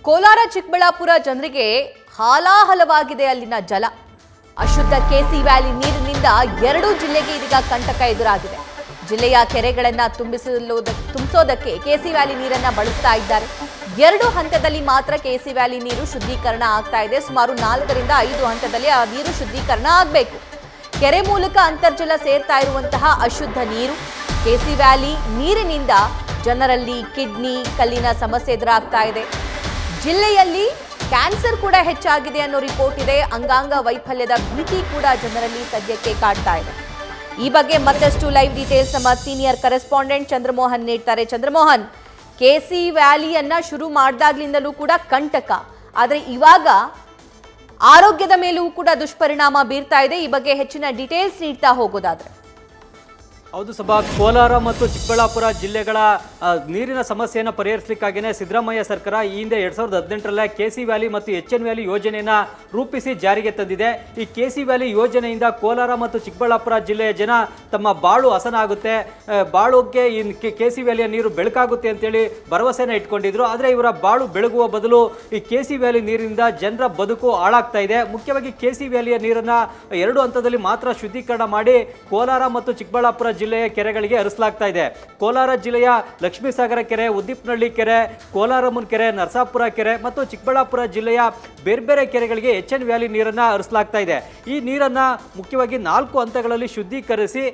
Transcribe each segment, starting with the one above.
ಕೋಲಾರ ಚಿಕ್ಕಬಳ್ಳಾಪುರ ಜನರಿಗೆ ಹಾಲಾಹಲವಾಗಿದೆ ಅಲ್ಲಿನ ಜಲ. ಅಶುದ್ಧ ಕೆಸಿ ವ್ಯಾಲಿ ನೀರಿನಿಂದ ಎರಡೂ ಜಿಲ್ಲೆಗೆ ಇದೀಗ ಕಂಟಕ ಎದುರಾಗಿದೆ. ಜಿಲ್ಲೆಯ ಕೆರೆಗಳನ್ನ ತುಂಬಿಸೋದಕ್ಕೆ ಕೆಸಿ ವ್ಯಾಲಿ ನೀರನ್ನ ಬಳಸ್ತಾ ಇದ್ದಾರೆ. 2 ಹಂತದಲ್ಲಿ ಮಾತ್ರ ಕೆಸಿ ವ್ಯಾಲಿ ನೀರು ಶುದ್ಧೀಕರಣ ಆಗ್ತಾ ಇದೆ. ಸುಮಾರು 4 ರಿಂದ 5 ಹಂತದಲ್ಲಿ ಆ ನೀರು ಶುದ್ಧೀಕರಣ ಆಗಬೇಕು. ಕೆರೆ ಮೂಲಕ ಅಂತರ್ಜಲ ಸೇರ್ತಾ ಇರುವಂತಹ ಅಶುದ್ಧ ನೀರು ಕೆಸಿ ವ್ಯಾಲಿ ನೀರಿನಿಂದ ಜನರಲ್ಲಿ ಕಿಡ್ನಿ ಕಲ್ಲಿನ ಸಮಸ್ಯೆ ಎದುರಾಗ್ತಾ ಇದೆ. ಜಿಲ್ಲೆಯಲ್ಲಿ ಕ್ಯಾನ್ಸರ್ ಕೂಡ ಹೆಚ್ಚಾಗಿದೆ ಅನ್ನೋ ರಿಪೋರ್ಟ್ ಇದೆ. ಅಂಗಾಂಗ ವೈಫಲ್ಯದ ಭೀತಿ ಕೂಡ ಜನರಲ್ಲಿ ಸದ್ಯಕ್ಕೆ ಕಾಡ್ತಾ ಇದೆ. ಈ ಬಗ್ಗೆ ಮತ್ತಷ್ಟು ಲೈವ್ ಡೀಟೇಲ್ಸ್ ನಮ್ಮ ಸೀನಿಯರ್ ಕರೆಸ್ಪಾಂಡೆಂಟ್ ಚಂದ್ರಮೋಹನ್ ನೀಡ್ತಾರೆ. ಚಂದ್ರಮೋಹನ್, ಕೆಸಿ ವ್ಯಾಲಿಯನ್ನ ಶುರು ಮಾಡಿದಾಗ್ಲಿಂದಲೂ ಕೂಡ ಕಂಟಕ, ಆದರೆ ಇವಾಗ ಆರೋಗ್ಯದ ಮೇಲೂ ಕೂಡ ದುಷ್ಪರಿಣಾಮ ಬೀರ್ತಾ ಇದೆ. ಈ ಬಗ್ಗೆ ಹೆಚ್ಚಿನ ಡೀಟೇಲ್ಸ್ ನೀಡ್ತಾ ಹೋಗೋದಾದ್ರೆ. ಹೌದು ಸಭಾ, ಕೋಲಾರ ಮತ್ತು ಚಿಕ್ಕಬಳ್ಳಾಪುರ ಜಿಲ್ಲೆಗಳ ನೀರಿನ ಸಮಸ್ಯೆಯನ್ನು ಪರಿಹರಿಸಲಿಕ್ಕಾಗಿಯೇ ಸಿದ್ದರಾಮಯ್ಯ ಸರ್ಕಾರ ಈ ಹಿಂದೆ 2018ರಲ್ಲೇ ಕೆಸಿ ವ್ಯಾಲಿ ಮತ್ತು ಎಚ್ಎನ್ ವ್ಯಾಲಿ ಯೋಜನೆಯನ್ನು ರೂಪಿಸಿ ಜಾರಿಗೆ ತಂದಿದೆ. ಈ ಕೆಸಿ ವ್ಯಾಲಿ ಯೋಜನೆಯಿಂದ ಕೋಲಾರ ಮತ್ತು ಚಿಕ್ಕಬಳ್ಳಾಪುರ ಜಿಲ್ಲೆಯ ಜನ ತಮ್ಮ ಬಾಳು ಹಸನಾಗುತ್ತೆ, ಬಾಳುಗೆ ಈ ಕೆಸಿ ವ್ಯಾಲಿಯ ನೀರು ಬೆಳಕಾಗುತ್ತೆ ಅಂತೇಳಿ ಭರವಸೆನ ಇಟ್ಕೊಂಡಿದ್ರು. ಆದರೆ ಇವರ ಬಾಳು ಬೆಳಗುವ ಬದಲು ಈ ಕೆಸಿ ವ್ಯಾಲಿ ನೀರಿನಿಂದ ಜನರ ಬದುಕು ಹಾಳಾಗ್ತಾ ಇದೆ. ಮುಖ್ಯವಾಗಿ ಕೆಸಿ ವ್ಯಾಲಿಯ ನೀರನ್ನು 2 ಹಂತದಲ್ಲಿ ಮಾತ್ರ ಶುದ್ಧೀಕರಣ ಮಾಡಿ ಕೋಲಾರ ಮತ್ತು ಚಿಕ್ಕಬಳ್ಳಾಪುರ ಜಿಲ್ಲೆಯ ಕೆರೆಗಳಿಗೆ ಹರಿಸಲಾಗ್ತಾ ಇದೆ. ಕೋಲಾರ ಜಿಲ್ಲೆಯ ಲಕ್ಷ್ಮೀಸಾಗರ ಕೆರೆ, ಉದ್ದಿಪನಹಳ್ಳಿ ಕೆರೆ, ಕೋಲಾರಮ್ಮನ ಕೆರೆ, ನರಸಾಪುರ ಕೆರೆ ಮತ್ತು ಚಿಕ್ಕಬಳ್ಳಾಪುರ ಜಿಲ್ಲೆಯ ಬೇರೆ ಬೇರೆ ಕೆರೆಗಳಿಗೆ ಎಚ್ಎನ್ ವ್ಯಾಲಿ ನೀರನ್ನು ಹರಿಸಲಾಗ್ತಾ ಇದೆ. ಈ ನೀರನ್ನು ಮುಖ್ಯವಾಗಿ 4 ಹಂತಗಳಲ್ಲಿ ಶುದ್ಧೀಕರಿಸಿ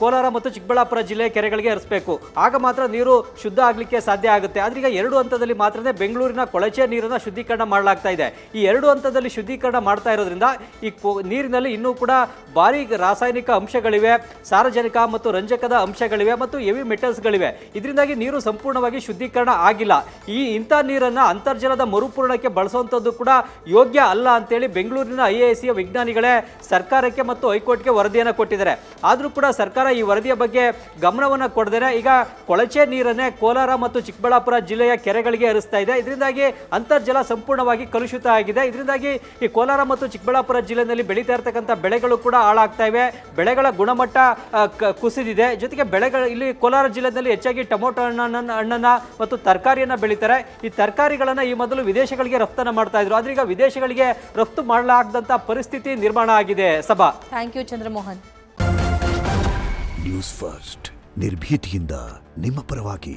ಕೋಲಾರ ಮತ್ತು ಚಿಕ್ಕಬಳ್ಳಾಪುರ ಜಿಲ್ಲೆಯ ಕೆರೆಗಳಿಗೆ ಹರಿಸಬೇಕು. ಆಗ ಮಾತ್ರ ನೀರು ಶುದ್ಧ ಆಗಲಿಕ್ಕೆ ಸಾಧ್ಯ ಆಗುತ್ತೆ. ಆದ್ರೆ ಈಗ 2 ಹಂತದಲ್ಲಿ ಮಾತ್ರ ಬೆಂಗಳೂರಿನ ಕೊಳಚೆ ನೀರನ್ನು ಶುದ್ಧೀಕರಣ ಮಾಡಲಾಗ್ತಾ ಇದೆ. ಈ 2 ಹಂತದಲ್ಲಿ ಶುದ್ಧೀಕರಣ ಮಾಡ್ತಾ ಇರೋದ್ರಿಂದ ಈ ನೀರಿನಲ್ಲಿ ಇನ್ನೂ ಕೂಡ ಭಾರಿ ರಾಸಾಯನಿಕ ಅಂಶಗಳಿವೆ, ಸಾರಜನಕ ಮತ್ತು ರಂಜಕದ ಅಂಶಗಳಿವೆ ಮತ್ತು ಹೆವಿ ಮೆಟಲ್ಸ್ಗಳಿವೆ. ಇದರಿಂದಾಗಿ ನೀರು ಸಂಪೂರ್ಣವಾಗಿ ಶುದ್ಧೀಕರಣ ಆಗಿಲ್ಲ. ಇಂಥ ನೀರನ್ನು ಅಂತರ್ಜಲದ ಮರುಪೂರಣಕ್ಕೆ ಬಳಸುವಂಥದ್ದು ಕೂಡ ಯೋಗ್ಯ ಅಲ್ಲ ಅಂತೇಳಿ ಬೆಂಗಳೂರಿನ IISc ವಿಜ್ಞಾನಿಗಳೇ ಸರ್ಕಾರಕ್ಕೆ ಮತ್ತು ಹೈಕೋರ್ಟ್ಗೆ ವರದಿಯನ್ನು ಕೊಟ್ಟಿದ್ದಾರೆ. ಆದರೂ ಕೂಡ ಸರ್ಕಾರ ಈ ವರದಿಯ ಬಗ್ಗೆ ಗಮನವನ್ನು ಕೊಡದೇ ಈಗ ಕೊಳಚೆ ನೀರನ್ನೇ ಕೋಲಾರ ಮತ್ತು ಚಿಕ್ಕಬಳ್ಳಾಪುರ ಜಿಲ್ಲೆಯ ಕೆರೆಗಳಿಗೆ ಹರಿಸ್ತಾ ಇದೆ. ಇದರಿಂದಾಗಿ ಅಂತರ್ಜಲ ಸಂಪೂರ್ಣವಾಗಿ ಕಲುಷಿತ ಆಗಿದೆ. ಇದರಿಂದಾಗಿ ಈ ಕೋಲಾರ ಮತ್ತು ಚಿಕ್ಕಬಳ್ಳಾಪುರ ಜಿಲ್ಲೆಯಲ್ಲಿ ಬೆಳೀತಾ ಇರತಕ್ಕಂಥ ಬೆಳೆಗಳು ಕೂಡ ಹಾಳಾಗ್ತಾ ಇವೆ. ಬೆಳೆಗಳ ಗುಣಮಟ್ಟ ಕುಸಿದಿದೆ. ಜೊತೆಗೆ ಇಲ್ಲಿ ಕೋಲಾರ ಜಿಲ್ಲೆಯಲ್ಲಿ ಹೆಚ್ಚಾಗಿ ಟೊಮೊಟೊ ಹಣ್ಣನ್ನ ಮತ್ತು ತರಕಾರಿಯನ್ನ ಬೆಳೀತಾರೆ. ಈ ತರಕಾರಿಗಳನ್ನ ಈ ಮೊದಲು ವಿದೇಶಗಳಿಗೆ ರಫ್ತನ್ನ ಮಾಡ್ತಾ ಇದ್ರು. ಆದ್ರೆ ಈಗ ವಿದೇಶಗಳಿಗೆ ರಫ್ತು ಮಾಡಲಾಗದಂತ ಪರಿಸ್ಥಿತಿ ನಿರ್ಮಾಣ ಆಗಿದೆ. ಸಭಾ, thank you Chandramohan. News first, ನಿರ್ಭೀತಿಯಿಂದ ನಿಮ್ಮ ಪರವಾಗಿ.